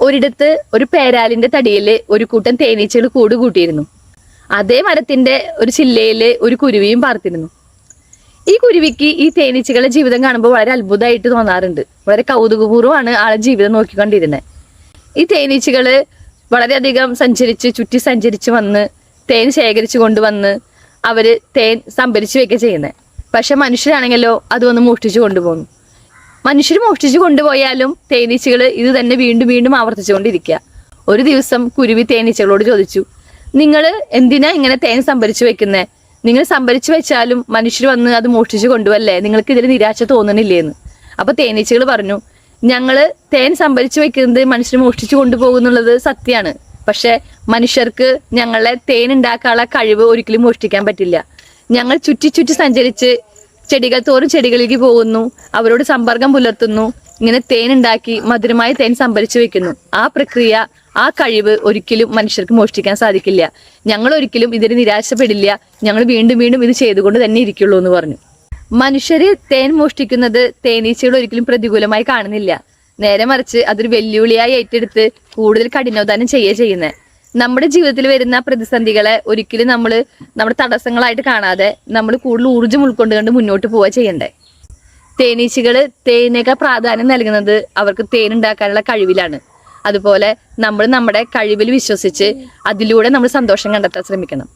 ഒരിടത്ത് ഒരു പേരാലിന്റെ തടിയില് ഒരു കൂട്ടം തേനീച്ചകൾ കൂട് കൂട്ടിയിരുന്നു. അതേ മരത്തിന്റെ ഒരു ചില്ലയില് ഒരു കുരുവിയും പാർത്തിരുന്നു. ഈ കുരുവിക്ക് ഈ തേനീച്ചകളുടെ ജീവിതം കാണുമ്പോൾ വളരെ അത്ഭുതമായിട്ട് തോന്നാറുണ്ട്. വളരെ കൗതുകപൂർവ്വമാണ് ആളെ ജീവിതം നോക്കിക്കൊണ്ടിരുന്നത്. ഈ തേനീച്ചകള് വളരെയധികം ചുറ്റി സഞ്ചരിച്ച് വന്ന് തേൻ ശേഖരിച്ചു കൊണ്ടുവന്ന് അവര് തേൻ സംഭരിച്ചു വെക്കുക ചെയ്യുന്നത്. പക്ഷെ മനുഷ്യരാണെങ്കിലോ അത് വന്ന് മോഷ്ടിച്ചു കൊണ്ടുപോകുന്നു. മനുഷ്യർ മോഷ്ടിച്ചു കൊണ്ടുപോയാലും തേനീച്ചകൾ ഇത് തന്നെ വീണ്ടും വീണ്ടും ആവർത്തിച്ചുകൊണ്ടിരിക്കുക. ഒരു ദിവസം കുരുവി തേനീച്ചകളോട് ചോദിച്ചു, നിങ്ങൾ എന്തിനാ ഇങ്ങനെ തേൻ സംഭരിച്ചു വെക്കുന്നത്? നിങ്ങൾ സംഭരിച്ചു വെച്ചാലും മനുഷ്യർ വന്ന് അത് മോഷ്ടിച്ചു കൊണ്ടുവല്ലേ, നിങ്ങൾക്ക് ഇതിൽ നിരാശ തോന്നണില്ലേന്ന്. അപ്പൊ തേനീച്ചകൾ പറഞ്ഞു, ഞങ്ങള് തേൻ സംഭരിച്ചു വെക്കുന്നത് മനുഷ്യർ മോഷ്ടിച്ചു കൊണ്ടുപോകുന്നുള്ളത് സത്യമാണ്. പക്ഷെ മനുഷ്യർക്ക് ഞങ്ങളെ തേൻ ഉണ്ടാക്കാനുള്ള കഴിവ് ഒരിക്കലും മോഷ്ടിക്കാൻ പറ്റില്ല. ഞങ്ങൾ ചുറ്റി സഞ്ചരിച്ച് ചെടികൾ തോറും ചെടികളിലേക്ക് പോകുന്നു, അവരോട് സമ്പർക്കം പുലർത്തുന്നു, ഇങ്ങനെ തേൻ ഉണ്ടാക്കി മധുരമായ തേൻ സംഭരിച്ചു വെക്കുന്നു. ആ പ്രക്രിയ, ആ കഴിവ് ഒരിക്കലും മനുഷ്യർക്ക് മോഷ്ടിക്കാൻ സാധിക്കില്ല. ഞങ്ങൾ ഒരിക്കലും ഇതിന് നിരാശപ്പെടില്ല. ഞങ്ങൾ വീണ്ടും വീണ്ടും ഇത് ചെയ്തുകൊണ്ട് തന്നെ ഇരിക്കുള്ളൂ എന്ന് പറഞ്ഞു. മനുഷ്യര് തേൻ മോഷ്ടിക്കുന്നത് തേനീച്ചകൾ ഒരിക്കലും പ്രതികൂലമായി കാണുന്നില്ല. നേരെ മറിച്ച് അതൊരു വെല്ലുവിളിയായി ഏറ്റെടുത്ത് കൂടുതൽ കഠിനാധ്വാനം ചെയ്യുന്നത്. നമ്മുടെ ജീവിതത്തിൽ വരുന്ന പ്രതിസന്ധികളെ ഒരിക്കലും നമ്മുടെ തടസ്സങ്ങളായിട്ട് കാണാതെ നമ്മൾ കൂടുതൽ ഊർജ്ജം ഉൾക്കൊണ്ടുകൊണ്ട് മുന്നോട്ട് പോവുക ചെയ്യണ്ടേ. തേനീച്ചകൾ തേനേക്കാൾ പ്രാധാന്യം നൽകുന്നത് അവർക്ക് തേൻ ഉണ്ടാക്കാനുള്ള കഴിവിലാണ്. അതുപോലെ നമ്മൾ നമ്മുടെ കഴിവിൽ വിശ്വസിച്ച് അതിലൂടെ നമ്മൾ സന്തോഷം കണ്ടെത്താൻ ശ്രമിക്കണം.